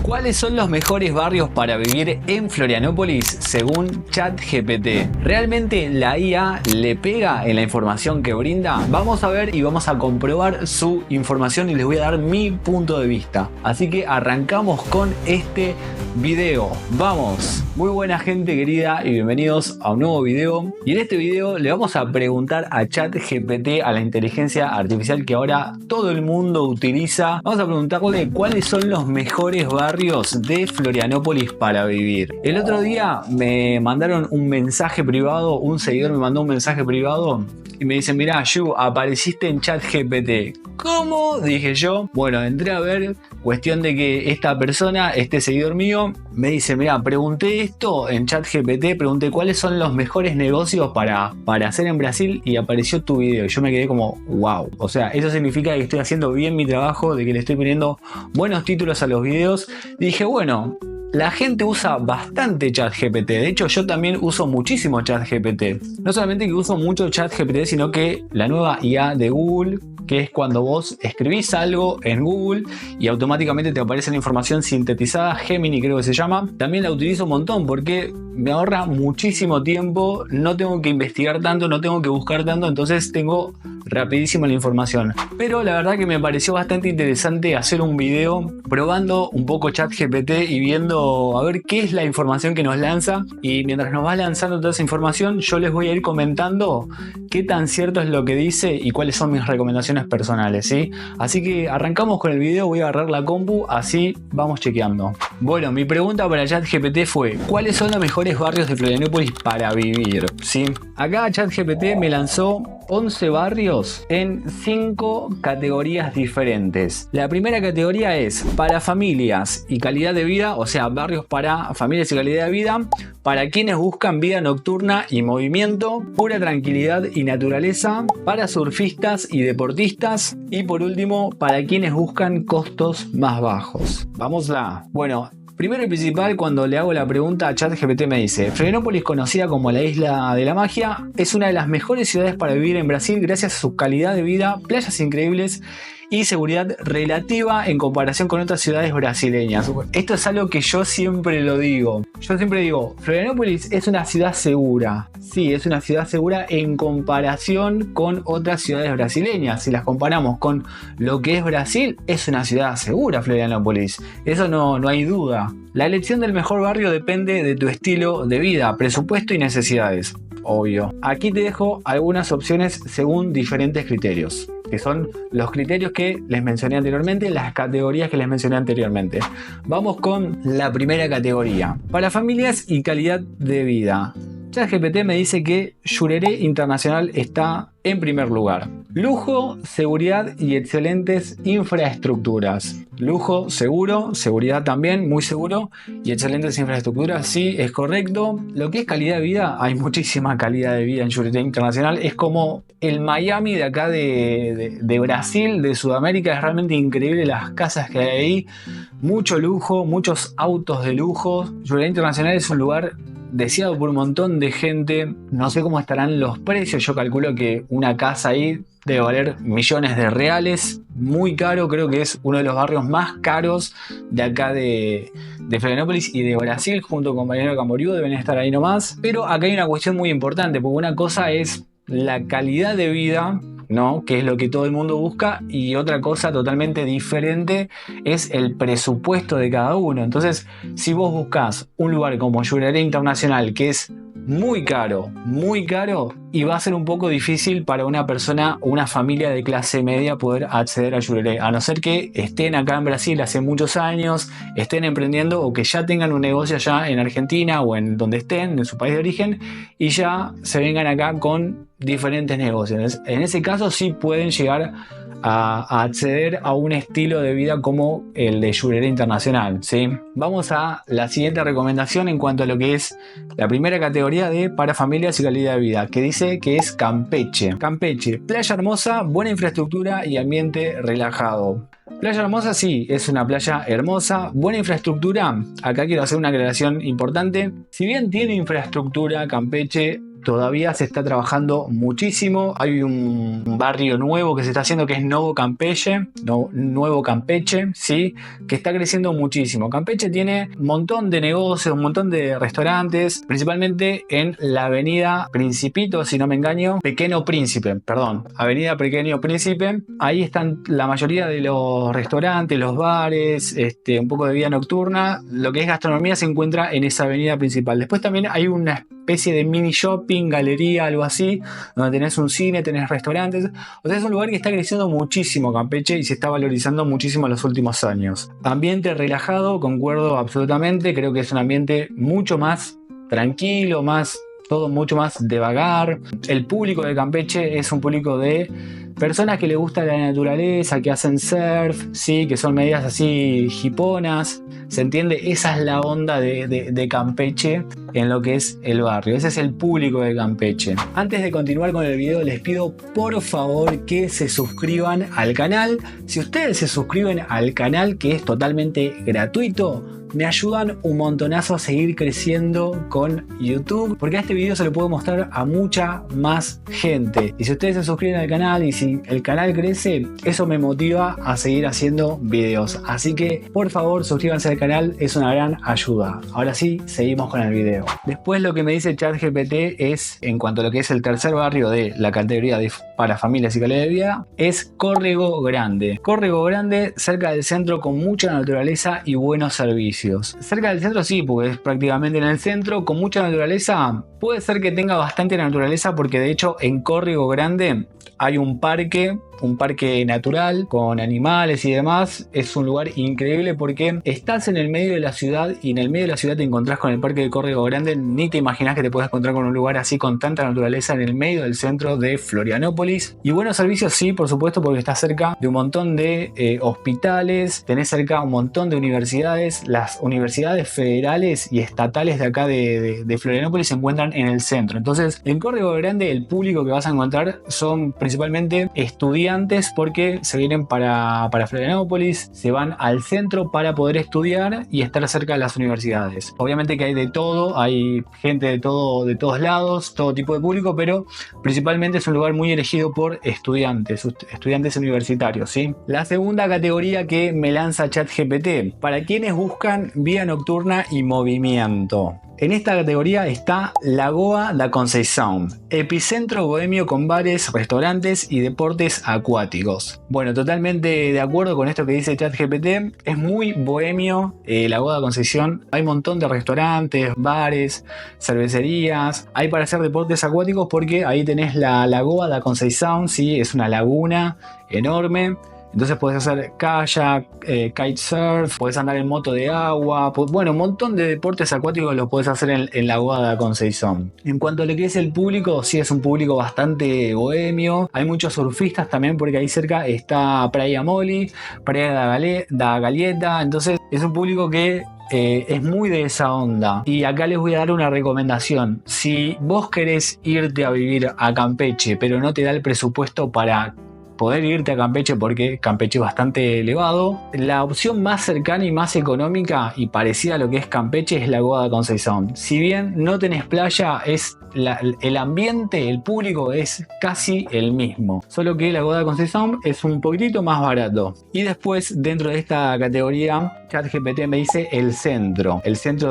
¿Cuáles son los mejores barrios para vivir en Florianópolis según ChatGPT? ¿Realmente la IA le pega en la información que brinda? Vamos a ver y vamos a comprobar su información y les voy a dar mi punto de vista. Así que arrancamos con este video. ¡Vamos! Muy buena gente querida y bienvenidos a un nuevo video. Y en este video le vamos a preguntar a ChatGPT, a la inteligencia artificial que ahora todo el mundo utiliza. Vamos a preguntarle cuáles son los mejores barrios de Florianópolis para vivir. El otro día me mandaron un mensaje privado, un seguidor me mandó un mensaje privado y me dice: mirá, Yu, apareciste en ChatGPT. ¿Cómo? Dije yo. Bueno, entré a ver, cuestión de que esta persona, este seguidor mío, me dice: mirá, pregunté esto en ChatGPT, pregunté cuáles son los mejores negocios para hacer en Brasil y apareció tu video. Y yo me quedé como, wow. O sea, eso significa que estoy haciendo bien mi trabajo, de que le estoy poniendo buenos títulos a los videos. Dije, bueno, la gente usa bastante ChatGPT. De hecho, yo también uso muchísimo ChatGPT. No solamente que uso mucho ChatGPT, sino que la nueva IA de Google, que es cuando vos escribís algo en Google y automáticamente te aparece la información sintetizada, Gemini creo que se llama. También la utilizo un montón porque me ahorra muchísimo tiempo, no tengo que investigar tanto, no tengo que buscar tanto, entonces tengo rapidísimo la información. Pero la verdad que me pareció bastante interesante hacer un video probando un poco ChatGPT y viendo a ver qué es la información que nos lanza, y mientras nos va lanzando toda esa información yo les voy a ir comentando qué tan cierto es lo que dice y cuáles son mis recomendaciones personales, ¿sí? Así que arrancamos con el video, voy a agarrar la compu, así vamos chequeando. Bueno, mi pregunta para ChatGPT fue: ¿cuáles son los mejores barrios de Florianópolis para vivir? ¿Sí? Acá ChatGPT me lanzó 11 barrios en 5 categorías diferentes. La primera categoría es para familias y calidad de vida, o sea, barrios para familias y calidad de vida, para quienes buscan vida nocturna y movimiento, pura tranquilidad y naturaleza, para surfistas y deportistas, y por último, para quienes buscan costos más bajos. Vamos a... Bueno, primero y principal, cuando le hago la pregunta a ChatGPT me dice: Florianópolis, conocida como la isla de la magia, es una de las mejores ciudades para vivir en Brasil gracias a su calidad de vida, playas increíbles y seguridad relativa en comparación con otras ciudades brasileñas. Esto es algo que yo siempre lo digo. Yo siempre digo, Florianópolis es una ciudad segura. Sí, es una ciudad segura en comparación con otras ciudades brasileñas. Si las comparamos con lo que es Brasil, es una ciudad segura Florianópolis. Eso no hay duda. La elección del mejor barrio depende de tu estilo de vida, presupuesto y necesidades. Obvio. Aquí te dejo algunas opciones según diferentes criterios, que son los criterios que les mencioné anteriormente, las categorías que les mencioné anteriormente. Vamos con la primera categoría: para familias y calidad de vida. ChatGPT me dice que Jurerê Internacional está en primer lugar. Lujo, seguridad y excelentes infraestructuras. Lujo, seguro, seguridad también, muy seguro, y excelentes infraestructuras, sí, es correcto. Lo que es calidad de vida, hay muchísima calidad de vida en Jurerê Internacional. Es como el Miami de acá de Brasil, de Sudamérica. Es realmente increíble las casas que hay ahí. Mucho lujo, muchos autos de lujo. Jurerê Internacional es un lugar deseado por un montón de gente. No sé cómo estarán los precios, yo calculo que una casa ahí debe valer millones de reales, muy caro. Creo que es uno de los barrios más caros de acá de Florianópolis y de Brasil, junto con Balneario Camboriú, deben estar ahí nomás. Pero acá hay una cuestión muy importante, porque una cosa es la calidad de vida, ¿no?, que es lo que todo el mundo busca, y otra cosa totalmente diferente es el presupuesto de cada uno. Entonces, si vos buscas un lugar como Jurerê Internacional, que es muy caro, y va a ser un poco difícil para una persona, una familia de clase media, poder acceder a Jurerê, a no ser que estén acá en Brasil hace muchos años, estén emprendiendo, o que ya tengan un negocio allá en Argentina o en donde estén, en su país de origen, y ya se vengan acá con diferentes negocios. En ese caso sí pueden llegar a acceder a un estilo de vida como el de Jurerê Internacional, ¿sí? Vamos a la siguiente recomendación en cuanto a lo que es la primera categoría de para familias y calidad de vida, que dice que es Campeche. Campeche, playa hermosa, buena infraestructura y ambiente relajado. Playa hermosa, sí, es una playa hermosa. Buena infraestructura, acá quiero hacer una aclaración importante. Si bien tiene infraestructura Campeche, todavía se está trabajando muchísimo. Hay un barrio nuevo que se está haciendo que es Nuevo Campeche, ¿sí? Que está creciendo muchísimo. Campeche tiene un montón de negocios, un montón de restaurantes, principalmente en la avenida Principito, si no me engaño, avenida Pequeño Príncipe. Ahí están la mayoría de los restaurantes, los bares, un poco de vida nocturna. Lo que es gastronomía se encuentra en esa avenida principal. Después también hay una especie de mini shopping, galería, algo así, donde tenés un cine, tenés restaurantes. O sea, es un lugar que está creciendo muchísimo Campeche y se está valorizando muchísimo en los últimos años. Ambiente relajado, concuerdo absolutamente. Creo que es un ambiente mucho más tranquilo, todo mucho más de vagar. El público de Campeche es un público de personas que les gusta la naturaleza, que hacen surf, ¿sí? Que son medidas así hiponas. ¿Se entiende? Esa es la onda de Campeche en lo que es el barrio. Ese es el público de Campeche. Antes de continuar con el video, les pido por favor que se suscriban al canal. Si ustedes se suscriben al canal, que es totalmente gratuito, me ayudan un montonazo a seguir creciendo con YouTube, porque a este video se lo puedo mostrar a mucha más gente. Y si ustedes se suscriben al canal y si el canal crece, eso me motiva a seguir haciendo videos. Así que por favor suscríbanse al canal, es una gran ayuda. Ahora sí, seguimos con el video. Después lo que me dice ChatGPT es, en cuanto a lo que es el tercer barrio de la categoría para familias y calidad de vida, es Córrego Grande. Córrego Grande, cerca del centro, con mucha naturaleza y buenos servicios. Cerca del centro sí, porque es prácticamente en el centro, con mucha naturaleza. Puede ser que tenga bastante naturaleza, porque de hecho en Córrego Grande hay un parque natural con animales y demás. Es un lugar increíble porque estás en el medio de la ciudad y en el medio de la ciudad te encontrás con el parque de Córrego Grande. Ni te imaginas que te puedes encontrar con un lugar así con tanta naturaleza en el medio del centro de Florianópolis. Y buenos servicios sí, por supuesto, porque está cerca de un montón de hospitales, tenés cerca un montón de universidades. Las universidades federales y estatales de acá de Florianópolis se encuentran en el centro. Entonces en Córrego Grande el público que vas a encontrar son principalmente estudiantes, porque se vienen para Florianópolis, se van al centro para poder estudiar y estar cerca de las universidades. Obviamente que hay de todo, hay gente de todos lados, todo tipo de público, pero principalmente es un lugar muy elegido por estudiantes universitarios, ¿sí? La segunda categoría que me lanza ChatGPT, para quienes buscan vida nocturna y movimiento. En esta categoría está Lagoa da Conceição, epicentro bohemio con bares, restaurantes y deportes acuáticos. Bueno, totalmente de acuerdo con esto que dice ChatGPT. Es muy bohemio Lagoa da Conceição. Hay un montón de restaurantes, bares, cervecerías. Hay para hacer deportes acuáticos porque ahí tenés la Lagoa da Conceição, ¿sí? Es una laguna enorme. Entonces puedes hacer kayak, kitesurf, puedes andar en moto de agua. Bueno, un montón de deportes acuáticos los puedes hacer en Lagoa da Conceição. En cuanto a lo que es el público, sí es un público bastante bohemio. Hay muchos surfistas también, porque ahí cerca está Praia Mole, Praia da Galeta. Entonces es un público que es muy de esa onda. Y acá les voy a dar una recomendación. Si vos querés irte a vivir a Campeche, pero no te da el presupuesto para poder irte a Campeche, porque Campeche es bastante elevado, la opción más cercana y más económica y parecida a lo que es Campeche es Lagoa da Conceição. Si bien no tenés playa, el ambiente, el público es casi el mismo, solo que Lagoa da Conceição es un poquitito más barato. Y después, dentro de esta categoría, ChatGPT me dice el centro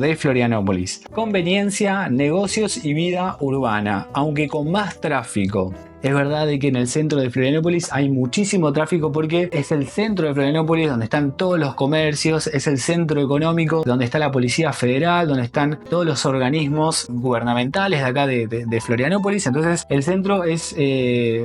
de Florianópolis. Conveniencia, negocios y vida urbana, aunque con más tráfico. Es verdad de que en el centro de Florianópolis hay muchísimo tráfico, porque es el centro de Florianópolis donde están todos los comercios, es el centro económico donde está la Policía Federal, donde están todos los organismos gubernamentales de acá de Florianópolis. Entonces el centro es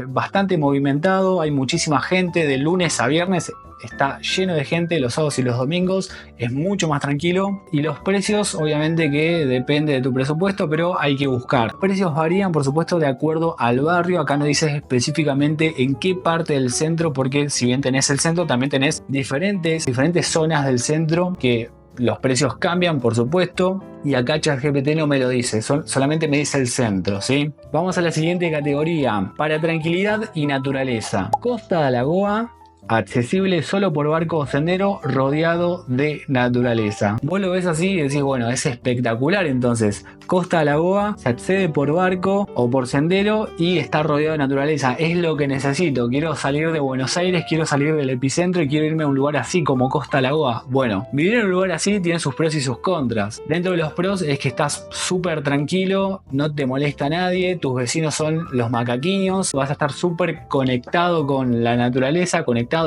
bastante movimentado, hay muchísima gente de lunes a viernes. Está lleno de gente los sábados y los domingos, es mucho más tranquilo. Y los precios, obviamente que depende de tu presupuesto, pero hay que buscar. Los precios varían, por supuesto, de acuerdo al barrio. Acá no dice específicamente en qué parte del centro, porque si bien tenés el centro, también tenés diferentes zonas del centro que los precios cambian, por supuesto. Y acá ChatGPT no me lo dice, solamente me dice el centro, ¿sí? Vamos a la siguiente categoría. Para tranquilidad y naturaleza. Costa da Lagoa accesible solo por barco o sendero, rodeado de naturaleza. Vos lo ves así y decís, bueno, es espectacular. Entonces, Costa Lagoa se accede por barco o por sendero y está rodeado de naturaleza. Es lo que necesito. Quiero salir de Buenos Aires, quiero salir del epicentro y quiero irme a un lugar así como Costa Lagoa. Bueno, vivir en un lugar así tiene sus pros y sus contras. Dentro de los pros es que estás súper tranquilo, no te molesta nadie, tus vecinos son los macaquiños, vas a estar súper conectado con la naturaleza, conectada,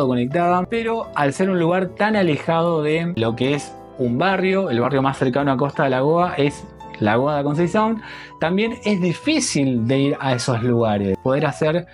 pero al ser un lugar tan alejado de lo que es un barrio, el barrio más cercano a Costa de Lagoa es Lagoa da Concepción, también es difícil de ir a esos lugares, poder hacer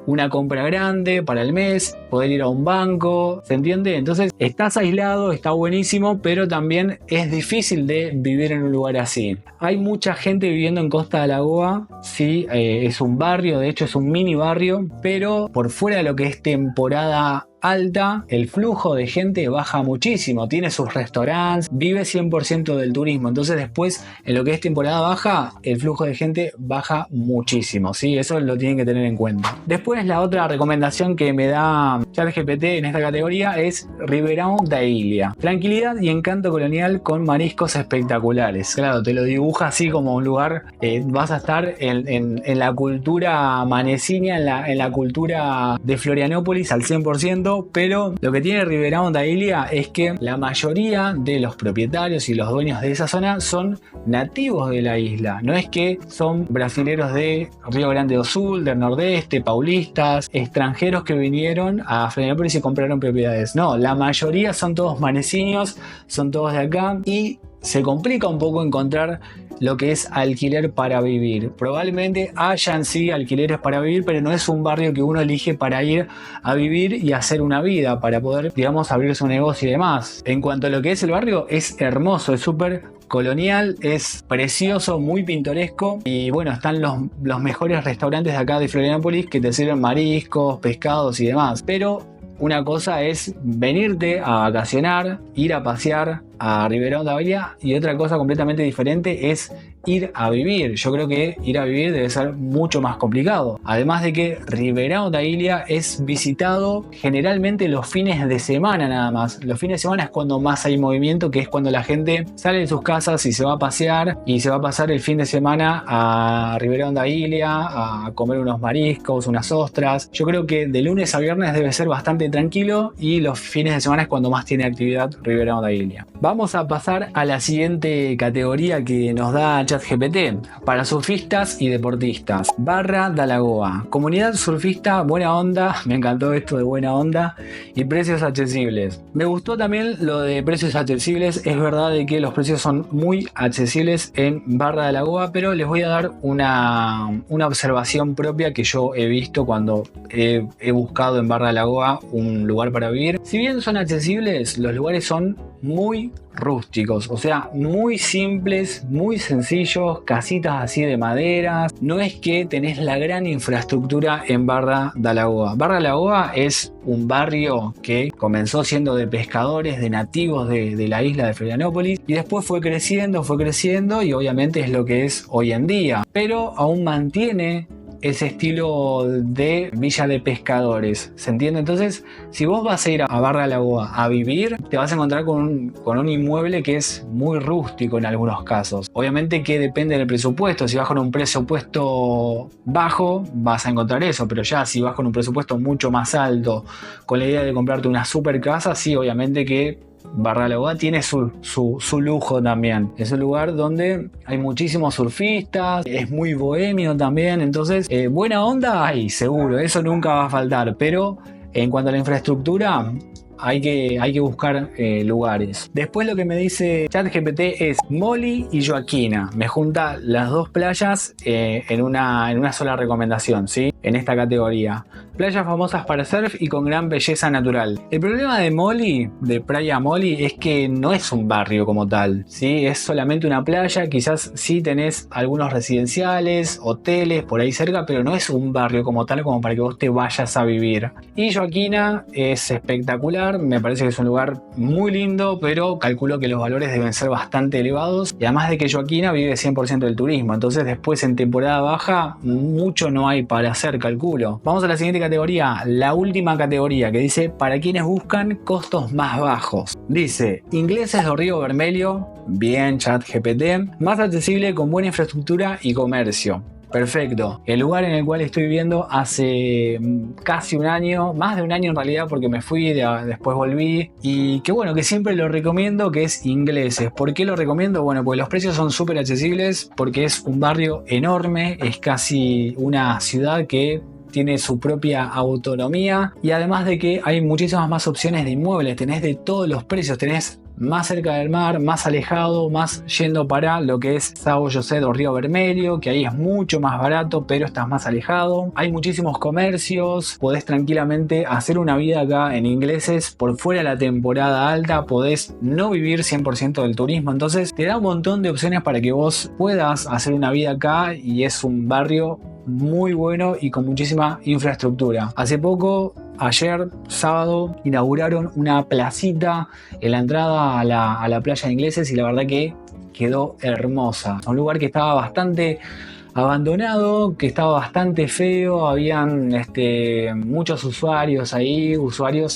una compra grande para el mes, poder ir a un banco, ¿se entiende? Entonces estás aislado, está buenísimo, pero también es difícil de vivir en un lugar así. Hay mucha gente viviendo en Costa de Lagoa, sí, es un barrio, de hecho es un mini barrio, pero por fuera de lo que es temporada alta, el flujo de gente baja muchísimo, tiene sus restaurantes, vive 100% del turismo, entonces después en lo que es temporada baja, el flujo de gente baja muchísimo, ¿sí? Eso lo tienen que tener en cuenta. Después la otra recomendación que me da ChatGPT en esta categoría es Ribeirão da Ilha. Tranquilidad y encanto colonial con mariscos espectaculares. Claro, te lo dibuja así como un lugar, vas a estar en la cultura maneciña, en la cultura de Florianópolis al 100%, pero lo que tiene Ribeirão da Ilha es que la mayoría de los propietarios y los dueños de esa zona son nativos de la isla. No es que son brasileros de Río Grande do Sul, del Nordeste, paulistas, extranjeros que vinieron a Florianópolis y compraron propiedades. No, la mayoría son todos maneciños, son todos de acá y se complica un poco encontrar lo que es alquiler para vivir. Probablemente hayan sí alquileres para vivir, pero no es un barrio que uno elige para ir a vivir y hacer una vida, para poder, digamos, abrir su negocio y demás. En cuanto a lo que es el barrio, es hermoso, es súper colonial, es precioso, muy pintoresco y bueno, están los mejores restaurantes de acá de Florianópolis que te sirven mariscos, pescados y demás. Pero una cosa es venirte a vacacionar, ir a pasear a Ribeirão da Ilha y otra cosa completamente diferente es ir a vivir. Yo creo que ir a vivir debe ser mucho más complicado. Además de que Ribeirão da Ilha es visitado generalmente los fines de semana nada más. Los fines de semana es cuando más hay movimiento, que es cuando la gente sale de sus casas y se va a pasear y se va a pasar el fin de semana a Ribeirão da Ilha a comer unos mariscos, unas ostras. Yo creo que de lunes a viernes debe ser bastante tranquilo y los fines de semana es cuando más tiene actividad Ribeirão da Ilha. Vamos a pasar a la siguiente categoría que nos da ChatGPT para surfistas y deportistas. Barra da Lagoa. Comunidad surfista, buena onda. Me encantó esto de buena onda y precios accesibles. Me gustó también lo de precios accesibles. Es verdad de que los precios son muy accesibles en Barra da Lagoa, pero les voy a dar una observación propia que yo he visto cuando he buscado en Barra da Lagoa un lugar para vivir. Si bien son accesibles, los lugares son muy rústicos, o sea, muy simples, muy sencillos, casitas así de madera. No es que tenés la gran infraestructura en Barra da Lagoa. Barra da Lagoa es un barrio que comenzó siendo de pescadores, de nativos de la isla de Florianópolis y después fue creciendo y obviamente es lo que es hoy en día, pero aún mantiene ese estilo de villa de pescadores, ¿se entiende? Entonces, si vos vas a ir a Barra da Lagoa a vivir, te vas a encontrar con un inmueble que es muy rústico en algunos casos. Obviamente que depende del presupuesto. Si vas con un presupuesto bajo, vas a encontrar eso, pero ya si vas con un presupuesto mucho más alto, con la idea de comprarte una super casa, sí, obviamente que Barra da Lagoa tiene su lujo también. Es un lugar donde hay muchísimos surfistas, es muy bohemio también, entonces buena onda hay, seguro, eso nunca va a faltar, pero en cuanto a la infraestructura hay que buscar lugares. Después lo que me dice ChatGPT es Moli y Joaquina. Me junta las dos playas en una sola recomendación, ¿sí? En esta categoría. Playas famosas para surf y con gran belleza natural. El problema de Moli, de Playa Moli, es que no es un barrio como tal, ¿sí? Es solamente una playa, quizás sí tenés algunos residenciales, hoteles por ahí cerca, pero no es un barrio como tal como para que vos te vayas a vivir. Y Joaquina es espectacular. lugar, me parece que es un lugar muy lindo, pero calculo que los valores deben ser bastante elevados. Y además de que Joaquina vive 100% del turismo, entonces después en temporada baja mucho no hay para hacer, calculo. Vamos a la siguiente categoría, la última categoría, que dice para quienes buscan costos más bajos. Dice Ingleses de Río Vermelho, bien ChatGPT, más accesible con buena infraestructura y comercio. Perfecto. El lugar en el cual estoy viviendo hace casi un año, más de un año en realidad, porque me fui, después volví, y que bueno, que siempre lo recomiendo, que es Ingleses. ¿Por qué lo recomiendo? Bueno, porque los precios son súper accesibles, porque es un barrio enorme, es casi una ciudad que tiene su propia autonomía, y además de que hay muchísimas más opciones de inmuebles, tenés de todos los precios, tenés más cerca del mar, más alejado, más yendo para lo que es São José do Río Vermelho, que ahí es mucho más barato, pero estás más alejado. Hay muchísimos comercios, podés tranquilamente hacer una vida acá en Ingleses por fuera de la temporada alta, podés no vivir 100% del turismo, entonces te da un montón de opciones para que vos puedas hacer una vida acá, y es un barrio muy bueno y con muchísima infraestructura. Hace poco, ayer sábado, inauguraron una placita en la entrada a la playa de Ingleses, y la verdad que quedó hermosa. Un lugar que estaba bastante abandonado, que estaba bastante feo, habían muchos usuarios ahí,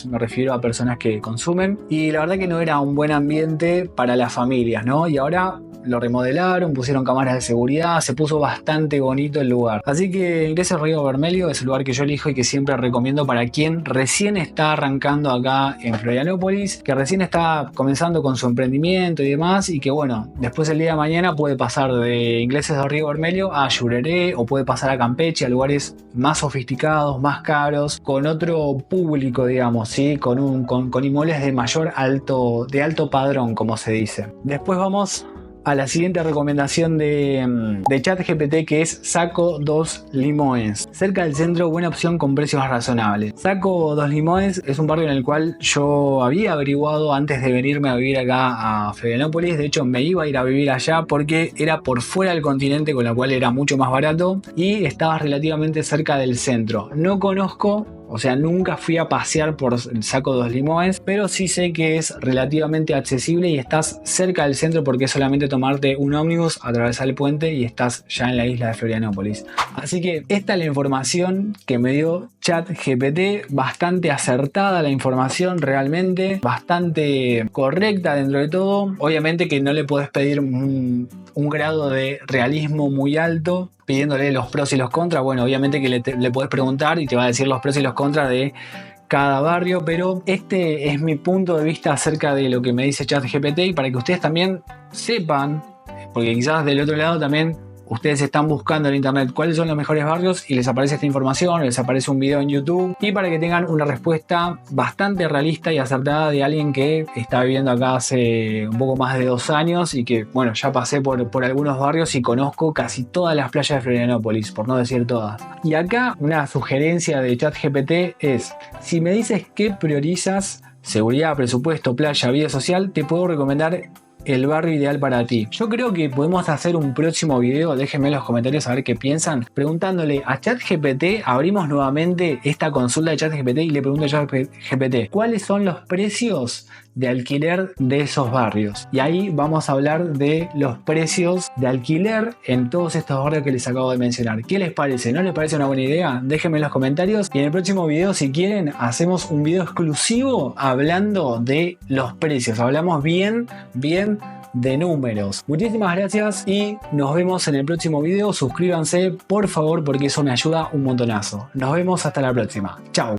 me refiero a personas que consumen, y la verdad que no era un buen ambiente para las familias, ¿no? Y ahora lo remodelaron, pusieron cámaras de seguridad, se puso bastante bonito el lugar. Así que Ingleses Río Vermelho es el lugar que yo elijo y que siempre recomiendo para quien recién está arrancando acá en Florianópolis, que recién está comenzando con su emprendimiento y demás, y que bueno, después el día de mañana puede pasar de Ingleses de Río Vermelho a Llureré, o puede pasar a Campeche, a lugares más sofisticados, más caros, con otro público, digamos, ¿sí? Con inmuebles de alto padrón, como se dice. Después vamos a la siguiente recomendación de ChatGPT, que es Saco dos Limões. Cerca del centro, buena opción con precios razonables. Saco dos Limões es un barrio en el cual yo había averiguado antes de venirme a vivir acá a Florianópolis. De hecho, me iba a ir a vivir allá porque era por fuera del continente, con lo cual era mucho más barato y estaba relativamente cerca del centro. No conozco, o sea, nunca fui a pasear por el Saco dos Limões, pero sí sé que es relativamente accesible y estás cerca del centro porque es solamente tomarte un ómnibus, atravesar el puente y estás ya en la isla de Florianópolis. Así que esta es la información que me dio ChatGPT, bastante acertada la información, realmente bastante correcta dentro de todo. Obviamente que no le podés pedir un grado de realismo muy alto pidiéndole los pros y los contras. Bueno, obviamente que le podés preguntar y te va a decir los pros y los contras de cada barrio, pero este es mi punto de vista acerca de lo que me dice ChatGPT, y para que ustedes también sepan, porque quizás del otro lado también ustedes están buscando en internet cuáles son los mejores barrios y les aparece esta información, les aparece un video en YouTube, y para que tengan una respuesta bastante realista y acertada de alguien que está viviendo acá hace un poco más de 2 años y que, bueno, ya pasé por algunos barrios y conozco casi todas las playas de Florianópolis, por no decir todas. Y acá una sugerencia de ChatGPT es: si me dices qué priorizas, seguridad, presupuesto, playa, vida social, te puedo recomendar el barrio ideal para ti. Yo creo que podemos hacer un próximo video, déjenme en los comentarios a ver qué piensan, preguntándole a ChatGPT. Abrimos nuevamente esta consulta de ChatGPT y le pregunto a ChatGPT cuáles son los precios de alquiler de esos barrios, y ahí vamos a hablar de los precios de alquiler en todos estos barrios que les acabo de mencionar. ¿Qué les parece? ¿No les parece una buena idea? Déjenme en los comentarios, y en el próximo video, si quieren, hacemos un video exclusivo hablando de los precios. Hablamos bien de números. Muchísimas gracias y nos vemos en el próximo video. Suscríbanse por favor porque eso me ayuda un montonazo. Nos vemos hasta la próxima. Chao.